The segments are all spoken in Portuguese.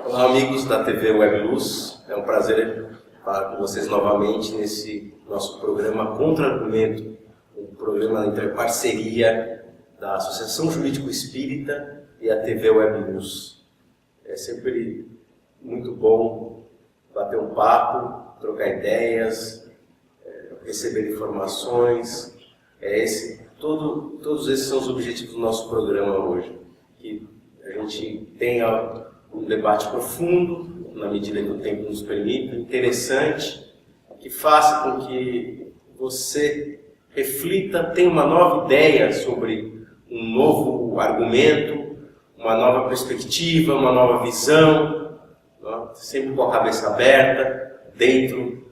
Olá, amigos da TV Web Luz. É um prazer falar com vocês novamente nesse nosso programa Contra-Argumento, um programa entre parceria da Associação Jurídico Espírita e a TV Web Luz. É sempre muito bom bater um papo, trocar ideias, receber informações. Todos esses são os objetivos do nosso programa hoje. Que a gente tenha um debate profundo, na medida que o tempo nos permite, interessante, que faça com que você reflita, tenha uma nova ideia sobre um novo argumento, uma nova perspectiva, uma nova visão, sempre com a cabeça aberta, dentro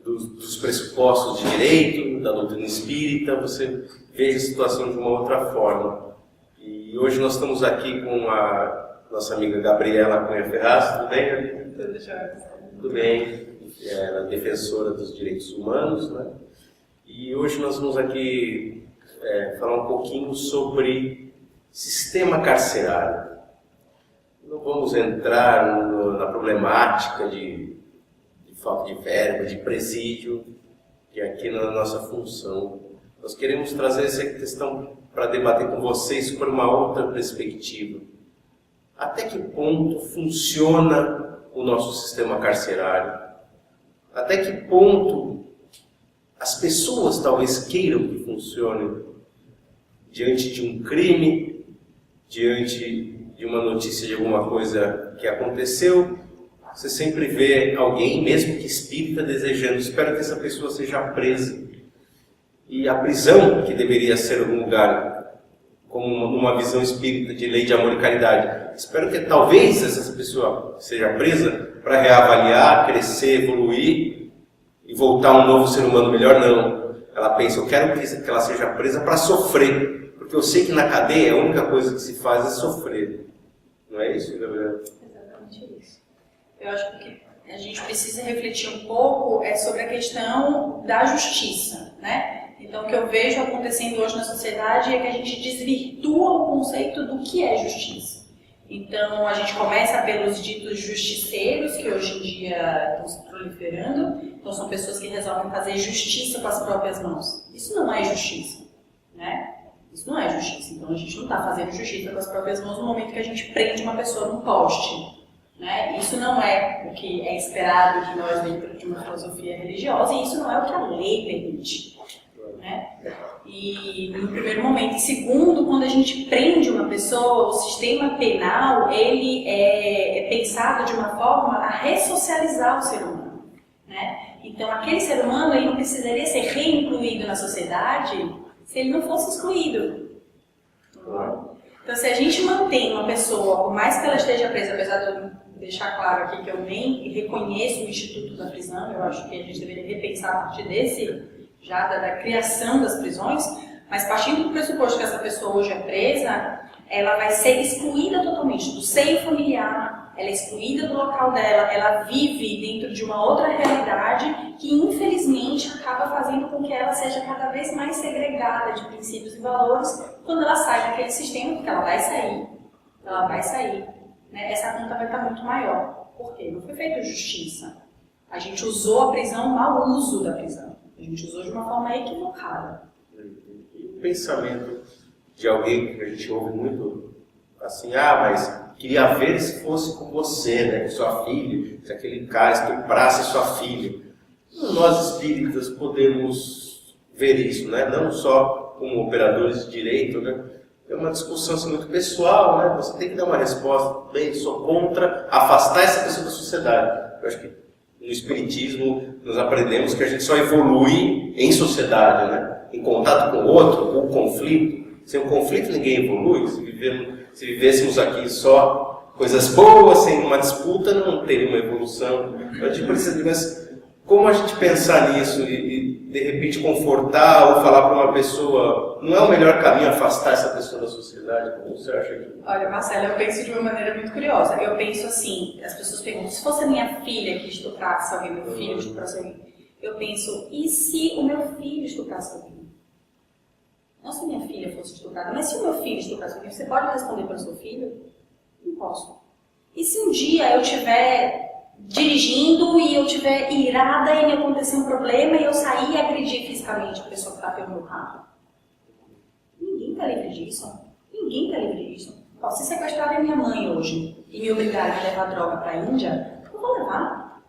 dos pressupostos de direito, da doutrina espírita, você veja a situação de uma outra forma. E hoje nós estamos aqui com a nossa amiga Gabriela Cunha Ferraz. Tudo bem, Gabriela? Tudo jóia. Tudo bem. Ela é defensora dos direitos humanos, né? E hoje nós vamos aqui falar um pouquinho sobre sistema carcerário. Não vamos entrar na problemática de falta de verba, de presídio, que é aqui na nossa função. Nós queremos trazer essa questão para debater com vocês por uma outra perspectiva. Até que ponto funciona o nosso sistema carcerário? Até que ponto as pessoas talvez queiram que funcione diante de um crime, diante de uma notícia de alguma coisa que aconteceu? Você sempre vê alguém, mesmo que espírita, desejando, espero que essa pessoa seja presa. E a prisão, que deveria ser algum lugar como uma visão espírita de lei de amor e caridade, espero que talvez essa pessoa seja presa para reavaliar, crescer, evoluir e voltar um novo ser humano melhor. Não. Ela pensa, eu quero que ela seja presa para sofrer, porque eu sei que na cadeia a única coisa que se faz é sofrer. Não é isso, Gabriela? Exatamente isso. Eu acho que a gente precisa refletir um pouco sobre a questão da justiça, né? Então, o que eu vejo acontecendo hoje na sociedade é que a gente desvirtua o conceito do que é justiça. Então, a gente começa pelos ditos justiceiros, que hoje em dia estão se proliferando. Então, são pessoas que resolvem fazer justiça com as próprias mãos. Isso não é justiça, né? Isso não é justiça. Então, a gente não está fazendo justiça com as próprias mãos no momento que a gente prende uma pessoa num poste, né? Isso não é o que é esperado de nós dentro de uma filosofia religiosa, e isso não é o que a lei permite. Né? E no primeiro momento. E segundo, quando a gente prende uma pessoa, o sistema penal ele é pensado de uma forma a ressocializar o ser humano, né? Então aquele ser humano ele não precisaria ser reincluído na sociedade se ele não fosse excluído. Então se a gente mantém uma pessoa, por mais que ela esteja presa, apesar de eu deixar claro aqui que eu nem reconheço o Instituto da Prisão, eu acho que a gente deveria repensar a partir da criação das prisões, mas partindo do pressuposto que essa pessoa hoje é presa, ela vai ser excluída totalmente do seio familiar, ela é excluída do local dela, ela vive dentro de uma outra realidade que infelizmente acaba fazendo com que ela seja cada vez mais segregada de princípios e valores quando ela sai daquele sistema, porque ela vai sair, né? Essa conta vai estar muito maior. Por quê? Não foi feita justiça. A gente usou a prisão, mau uso da prisão. A gente usou de uma forma equivocada. E o pensamento de alguém que a gente ouve muito assim, mas queria ver se fosse com você, né, com sua filha, se aquele cara estuprasse sua filha. Nós espíritas podemos ver isso, né, não só como operadores de direito, né, é uma discussão assim, muito pessoal, né, você tem que dar uma resposta, bem, sou contra afastar essa pessoa da sociedade. Eu acho que no Espiritismo, nós aprendemos que a gente só evolui em sociedade, né? Em contato com o outro, com o conflito. Sem o conflito, ninguém evolui. Se vivêssemos aqui só coisas boas, sem uma disputa, não teria uma evolução. A gente precisa de... Mas como a gente pensar nisso e de repente, confortar ou falar para uma pessoa, não é o melhor caminho afastar essa pessoa da sociedade? Como você acha que... Olha, Marcelo, eu penso de uma maneira muito curiosa. Eu penso assim, as pessoas perguntam, se fosse a minha filha que estuprasse alguém, meu filho estuprasse alguém, eu penso, e se o meu filho estuprasse alguém? Não se minha filha fosse estuprada, mas se o meu filho estuprasse alguém, você pode responder pelo seu filho? Não posso. E se um dia eu estiver dirigindo e eu estiver irada e me acontecer um problema e eu sair e agredir fisicamente a pessoa que está pelo meu carro? Ninguém está livre disso. Ninguém está livre disso. Se sequestrarem minha mãe hoje e me obrigarem a levar droga para a Índia, eu vou levar.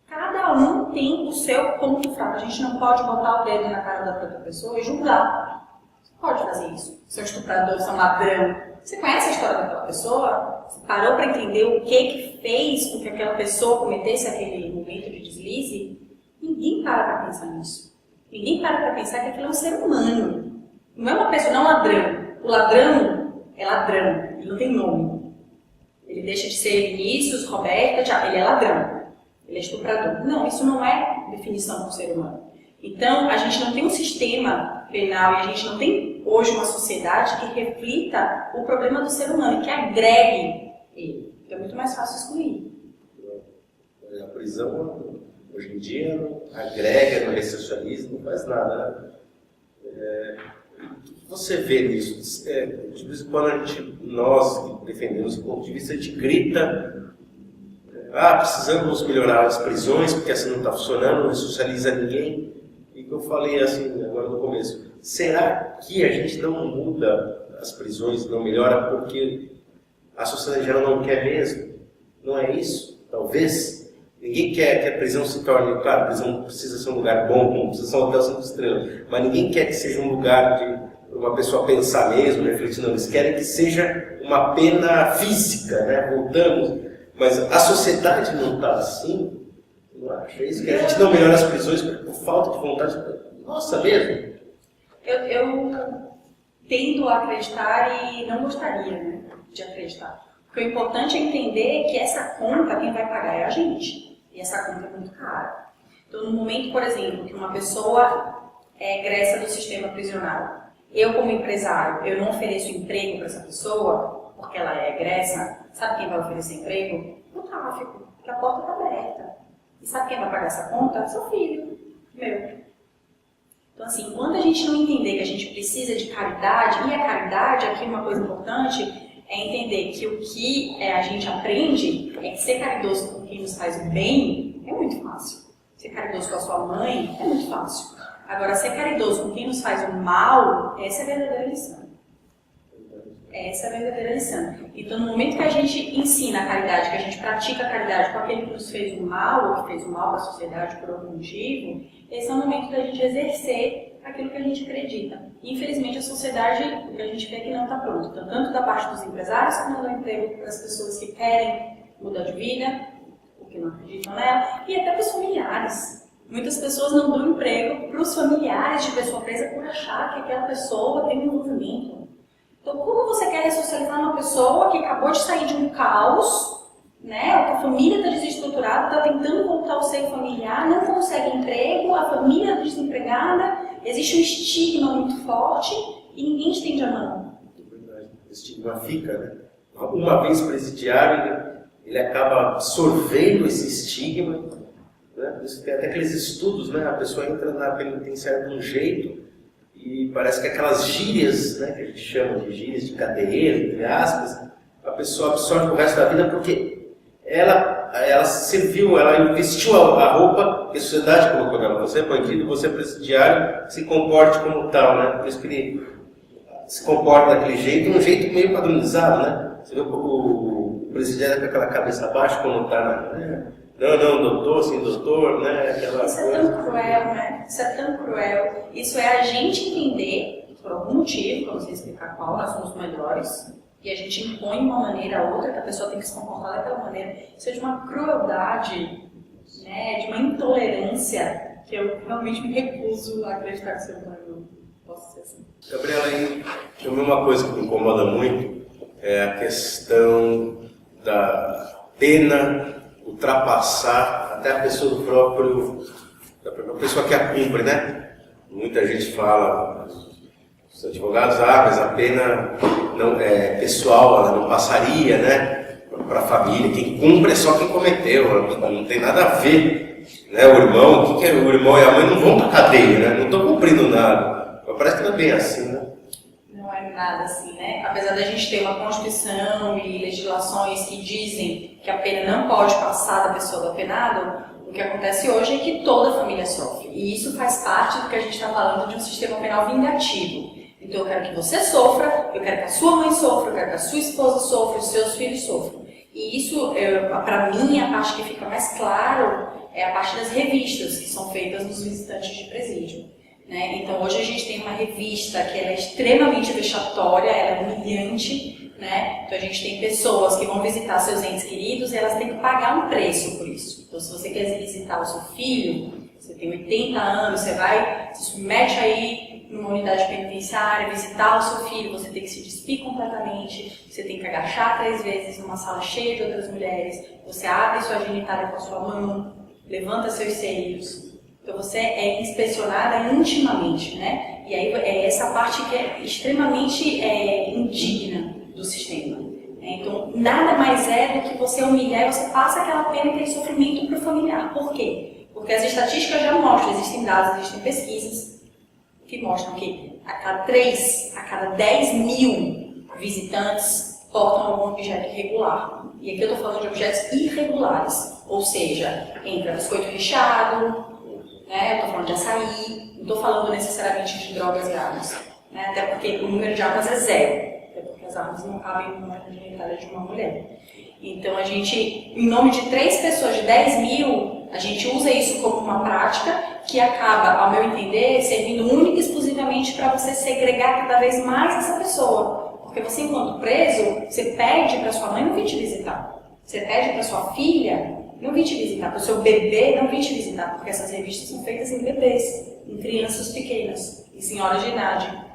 Cada um tem o seu ponto fraco. A gente não pode botar o dedo na cara da outra pessoa e julgar. Você pode fazer isso. Seu estuprador, seu ladrão. Você conhece a história daquela pessoa? Você parou para entender o que fez com que aquela pessoa cometesse aquele momento de deslize? Ninguém para pensar nisso. Ninguém para pensar que aquilo é um ser humano. Não é uma pessoa, não é um ladrão. O ladrão é ladrão. Ele não tem nome. Ele deixa de ser Vinícius, Roberta, ele é ladrão. Ele é estuprador. Não, isso não é definição de um ser humano. Então, a gente não tem um sistema penal e a gente não tem hoje uma sociedade que reflita o problema do ser humano, que agregue ele. Então é muito mais fácil excluir. A prisão, hoje em dia, não agrega, não ressocializa, não faz nada. O que você vê nisso? De vez em quando nós que defendemos o ponto de vista, a gente grita: precisamos melhorar as prisões, porque assim não está funcionando, não ressocializa ninguém. E que eu falei assim, agora no começo, será que a gente não muda as prisões, não melhora porque a sociedade geral não quer mesmo? Não é isso? Talvez. Ninguém quer que a prisão se torne, claro, a prisão precisa ser um lugar bom, não precisa ser um hotel 5 estrelas, mas ninguém quer que seja um lugar de uma pessoa pensar mesmo, refletir, não. Eles querem que seja uma pena física, né? Voltamos. Mas a sociedade não está assim. Não acha isso? Que a gente não melhora as prisões por falta de vontade. Nossa, mesmo? Eu tendo a acreditar e não gostaria, né, de acreditar. Porque o importante é entender que essa conta, quem vai pagar é a gente. E essa conta é muito cara. Então, no momento, por exemplo, que uma pessoa é egressa do sistema prisional, eu, como empresário, eu não ofereço emprego para essa pessoa, porque ela é egressa, sabe quem vai oferecer emprego? O tráfico, porque a porta está aberta. E sabe quem vai pagar essa conta? Seu filho, meu. Então, assim, enquanto a gente não entender que a gente precisa de caridade, e a caridade, aqui uma coisa importante, é entender que o que a gente aprende é que ser caridoso com quem nos faz o bem é muito fácil. Ser caridoso com a sua mãe é muito fácil. Agora, ser caridoso com quem nos faz o mal, essa é a verdadeira lição. Essa é a verdadeira lição. Então, no momento que a gente ensina a caridade, que a gente pratica a caridade com aquele que nos fez o mal, ou que fez o mal para a sociedade por algum motivo, esse é o momento da gente exercer aquilo que a gente acredita. E, infelizmente, a sociedade, o que a gente vê que não está pronta. Então, tanto da parte dos empresários, como do emprego para as pessoas que querem mudar de vida, ou que não acreditam nela, e até para os familiares. Muitas pessoas não dão emprego para os familiares de pessoa presa por achar que aquela pessoa tem um envolvimento. Então, como você quer ressocializar uma pessoa que acabou de sair de um caos, né? Ou que a família está desestruturada, está tentando voltar ao seio familiar, não consegue emprego, a família está desempregada, existe um estigma muito forte e ninguém estende a mão. É verdade. O estigma fica, né? Uma vez presidiário, ele acaba absorvendo esse estigma, né? Tem até aqueles estudos, né? A pessoa entra na penitenciária de um jeito e parece que aquelas gírias, né, que a gente chama de gírias de cadeia, entre aspas, a pessoa absorve o resto da vida porque ela serviu, ela investiu a roupa que a sociedade colocou nela. Você é bandido, você é presidiário, se comporte como tal, né? Por isso que ele se comporta daquele jeito, um jeito meio padronizado, né? Você vê o presidiário com aquela cabeça baixa, como está, né? Não, doutor, sim, doutor, né? Aquela Isso coisa. É tão cruel, né? Isso é tão cruel. Isso é a gente entender, por algum motivo, para você explicar qual, nós somos melhores, e a gente impõe uma maneira a outra, que a pessoa tem que se comportar daquela maneira. Isso é de uma crueldade, né? De uma intolerância, que eu realmente me recuso a acreditar que o ser humano possa ser assim. Gabriela, aí tem uma coisa que me incomoda muito, é a questão da pena ultrapassar até a pessoa da pessoa que a cumpre, né? Muita gente fala, os advogados, mas a pena não é pessoal, ela não passaria, né? Para a família, quem cumpre é só quem cometeu, não tem nada a ver, né? O irmão, o que é o irmão e a mãe não vão para cadeia, né? Não estão cumprindo nada, mas parece que não é bem assim, né? Não é nada assim, né? Apesar da gente ter uma Constituição e legislações que dizem que a pena não pode passar da pessoa do apenado, o que acontece hoje é que toda a família sofre. E isso faz parte do que a gente está falando de um sistema penal vingativo. Então eu quero que você sofra, eu quero que a sua mãe sofra, eu quero que a sua esposa sofra, os seus filhos sofram. E isso, para mim, a parte que fica mais claro é a parte das revistas que são feitas nos visitantes de presídio. Né? Então hoje a gente tem uma revista que ela é extremamente vexatória, ela é humilhante. Né? Então a gente tem pessoas que vão visitar seus entes queridos e elas têm que pagar um preço por isso. Então se você quer visitar o seu filho, você tem 80 anos, você vai, se submete aí numa unidade penitenciária, visitar o seu filho, você tem que se despir completamente, você tem que agachar 3 vezes numa sala cheia de outras mulheres, você abre sua genitália com a sua mão, levanta seus seios. Então você é inspecionada intimamente, né? E aí é essa parte que é extremamente indigna do sistema. Então, nada mais é do que você humilhar e você passa aquela pena e aquele sofrimento para o familiar. Por quê? Porque as estatísticas já mostram, existem dados, existem pesquisas que mostram que a cada 10 mil visitantes portam algum objeto irregular. E aqui eu estou falando de objetos irregulares, ou seja, entra biscoito recheado, né? Eu estou falando de açaí, não estou falando necessariamente de drogas e armas, né? Até porque o número de armas é 0. As armas não cabem numa genitália de uma mulher. Então a gente, em nome de 3 pessoas de 10 mil, a gente usa isso como uma prática que acaba, ao meu entender, servindo única e exclusivamente para você segregar cada vez mais essa pessoa. Porque você, enquanto preso, você pede para sua mãe não vir te visitar. Você pede para sua filha não vir te visitar, para o seu bebê não vir te visitar, porque essas revistas são feitas em bebês, em crianças pequenas, em senhoras de idade.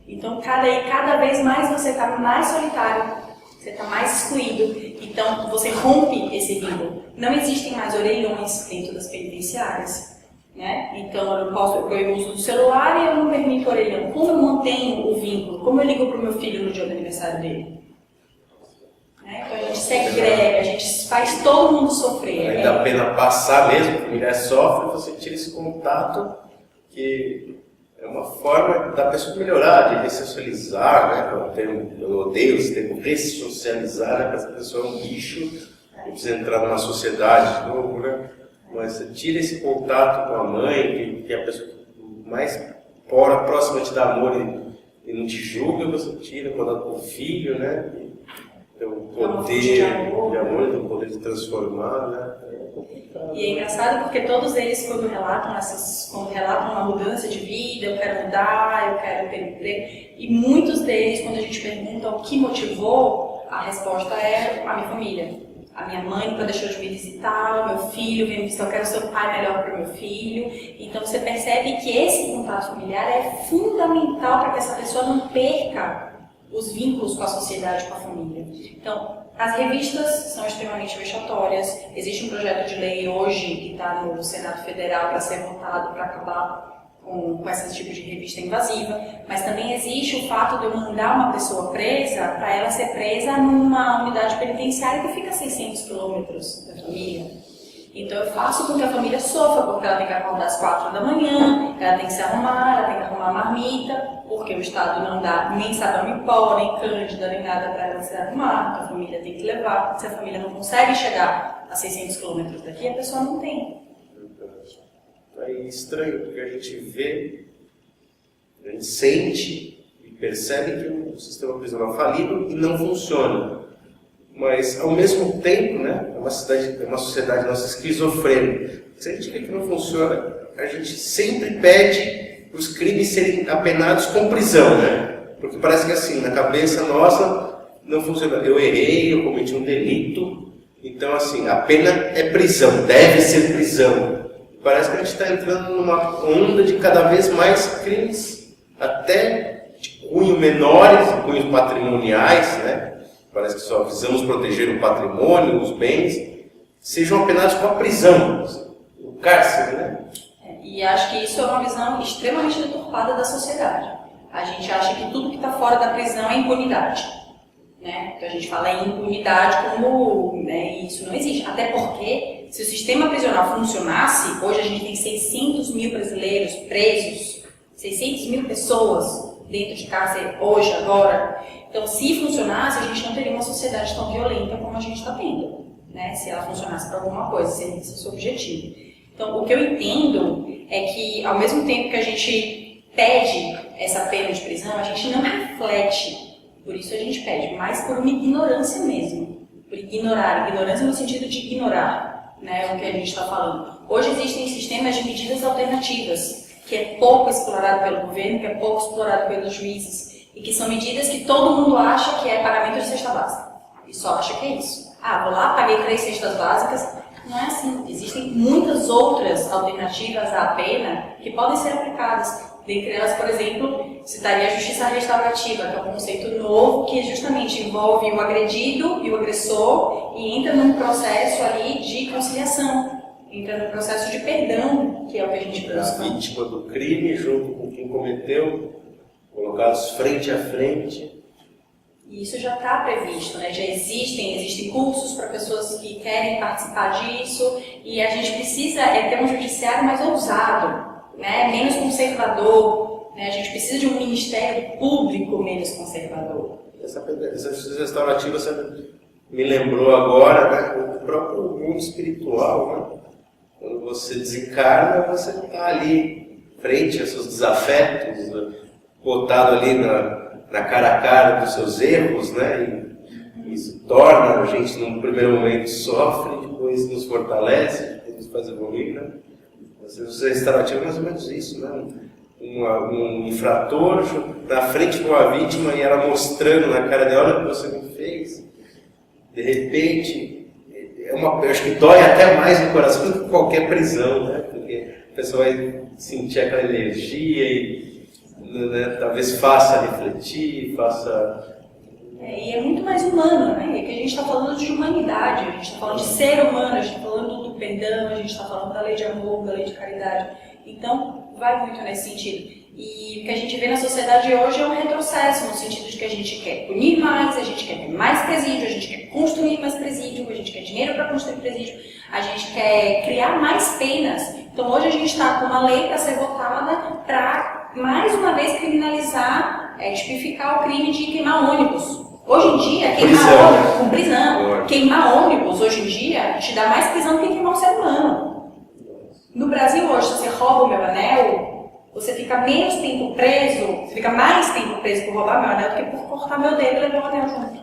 Então, cada vez mais você está mais solitário, você está mais excluído. Então, você rompe esse vínculo. Não existem mais orelhões dentro das penitenciárias. Né? Então, eu uso o celular e eu não permito orelhão. Como eu mantenho o vínculo? Como eu ligo para o meu filho no dia do aniversário dele? Né? Então, a gente segrega, a gente faz todo mundo sofrer. Ainda a pena passar mesmo, a mulher sofre, você tira esse contato que... é uma forma da pessoa melhorar, de ressocializar, né? Eu odeio esse termo, ressocializar, né? Porque essa pessoa é um bicho, precisa entrar numa sociedade de novo, né? Mas você tira esse contato com a mãe, que é a pessoa mais próxima te dá amor e não te julga, você tira o contato com o filho, né? Então, o poder de amor, o poder de transformar, né? E é engraçado porque todos eles, quando relatam uma mudança de vida, eu quero mudar, eu quero ter emprego, e muitos deles, quando a gente pergunta o que motivou, a resposta é a minha família. A minha mãe nunca deixou de me visitar, o meu filho veio me visitar, eu quero ser um pai melhor para o meu filho. Então você percebe que esse contato familiar é fundamental para que essa pessoa não perca os vínculos com a sociedade, com a família. Então, as revistas são extremamente vexatórias. Existe um projeto de lei hoje que está no Senado Federal para ser votado para acabar com esse tipo de revista invasiva, mas também existe o fato de eu mandar uma pessoa presa para ela ser presa numa unidade penitenciária que fica a 600 quilômetros da família. Então eu faço com que a família sofra, porque ela tem que acordar às 4 da manhã, ela tem que se arrumar, ela tem que arrumar a marmita, porque o Estado não dá nem sabão em pó, nem cândida, nem nada para ela se arrumar, então a família tem que levar. Se a família não consegue chegar a 600 quilômetros daqui, a pessoa não tem. É estranho, porque a gente vê, a gente sente e percebe que o sistema prisional é falido e não funciona. Mas, ao mesmo tempo, né, é uma sociedade nossa esquizofrênica. Se a gente vê que não funciona, a gente sempre pede os crimes serem apenados com prisão, né? Porque parece que assim, na cabeça nossa, não funciona. Eu errei, eu cometi um delito, então assim, a pena é prisão, deve ser prisão. Parece que a gente está entrando numa onda de cada vez mais crimes, até de cunho menores, cunhos patrimoniais, né? Parece que só visamos proteger o patrimônio, os bens, sejam apenados com a prisão, o cárcere, né? E acho que isso é uma visão extremamente deturpada da sociedade. A gente acha que tudo que está fora da prisão é impunidade. Né? Então a gente fala em impunidade como, né, isso não existe. Até porque, se o sistema prisional funcionasse, hoje a gente tem 600 mil brasileiros presos, 600 mil pessoas dentro de cárcere hoje, agora. Então, se funcionasse, a gente não teria uma sociedade tão violenta como a gente está tendo. né? Se ela funcionasse para alguma coisa, se esse é o seu objetivo. Então, o que eu entendo é que, ao mesmo tempo que a gente pede essa pena de prisão, a gente não reflete, por isso a gente pede, mas por uma ignorância mesmo, por ignorar, ignorância no sentido de ignorar, né, o que a gente está falando. Hoje existem sistemas de medidas alternativas, que é pouco explorado pelo governo, que é pouco explorado pelos juízes, e que são medidas que todo mundo acha que é pagamento de cesta básica, e só acha que é isso. Ah, vou lá, paguei 3 cestas básicas. Não é assim. Existem muitas outras alternativas à pena que podem ser aplicadas. Dentre elas, por exemplo, citaria a justiça restaurativa, que é um conceito novo que justamente envolve o agredido e o agressor e entra num processo ali de conciliação, entra num processo de perdão, que é o que a gente busca. A vítima do crime junto com quem cometeu, colocados frente a frente. E isso já está previsto, né? Já existem cursos para pessoas que querem participar disso e a gente precisa ter um judiciário mais ousado, né? Menos conservador, né? A gente precisa de um ministério público menos conservador. Essa justiça restaurativa você me lembrou agora, né? O próprio mundo espiritual, né? Quando você desencarna, você não está ali frente aos seus desafetos, né? Botado ali na cara a cara dos seus erros, né? E isso torna a gente, num primeiro momento, sofre, depois nos fortalece, nos faz evoluir, né? A justiça restaurativa é mais ou menos isso, né? Um infrator na frente de uma vítima e ela mostrando na cara dela: olha o que você me fez. De repente, eu acho que dói até mais no coração do que qualquer prisão, né? Porque a pessoa vai sentir aquela energia e, né, talvez faça refletir, faça... E é muito mais humano, né? É que a gente está falando de humanidade, a gente está falando de ser humano, a gente está falando do perdão, a gente está falando da lei de amor, da lei de caridade. Então, vai muito nesse sentido. E o que a gente vê na sociedade hoje é um retrocesso, no sentido de que a gente quer punir mais, a gente quer ter mais presídio, a gente quer construir mais presídio, a gente quer dinheiro para construir presídio, a gente quer criar mais penas. Então, hoje a gente está com uma lei para ser votada para, mais uma vez, criminalizar, tipificar o crime de queimar ônibus. Hoje em dia, queimar ônibus com prisão, queimar ônibus hoje em dia te dá mais prisão do que queimar um ser humano. No Brasil hoje, se você rouba o meu anel, você fica menos tempo preso, você fica mais tempo preso por roubar meu anel do que por cortar meu dedo e levar o anel junto.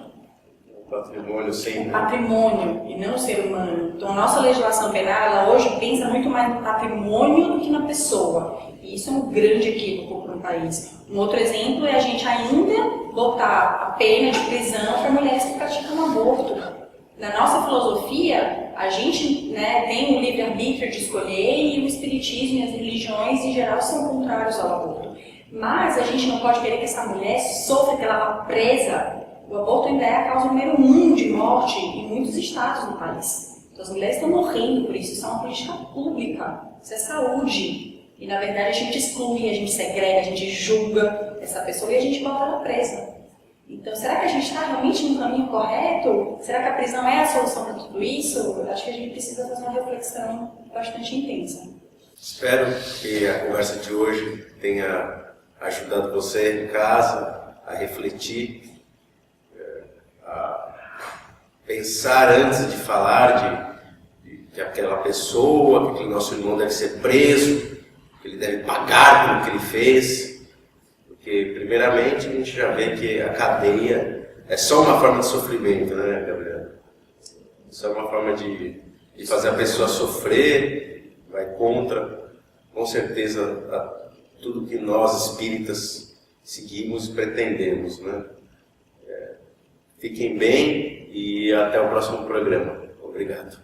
Patrimônio sempre. Patrimônio e não ser humano. Então a nossa legislação penal, ela hoje pensa muito mais no patrimônio do que na pessoa. E isso é um grande equívoco para um país. Um outro exemplo é a gente ainda botar a pena de prisão para mulheres que praticam aborto. Na nossa filosofia, a gente, né, tem o livre-arbítrio de escolher e o espiritismo e as religiões em geral são contrários ao aborto. Mas a gente não pode querer que essa mulher sofra, que ela vá presa. O aborto ainda é a causa número 1 de morte em muitos estados do país. Então as mulheres estão morrendo por isso. Isso é uma política pública, isso é saúde. E na verdade a gente exclui, a gente segrega, a gente julga essa pessoa e a gente bota ela presa. Então será que a gente está realmente no caminho correto? Será que a prisão é a solução para tudo isso? Eu acho que a gente precisa fazer uma reflexão bastante intensa. Espero que a conversa de hoje tenha ajudado você em casa a refletir, a pensar antes de falar de aquela pessoa, que aquele nosso irmão deve ser preso, que ele deve pagar pelo que ele fez. Porque, primeiramente, a gente já vê que a cadeia é só uma forma de sofrimento, né, Gabriela? É só uma forma de fazer a pessoa sofrer, vai contra, com certeza, tudo que nós espíritas seguimos e pretendemos, né? Fiquem bem e até o próximo programa. Obrigado.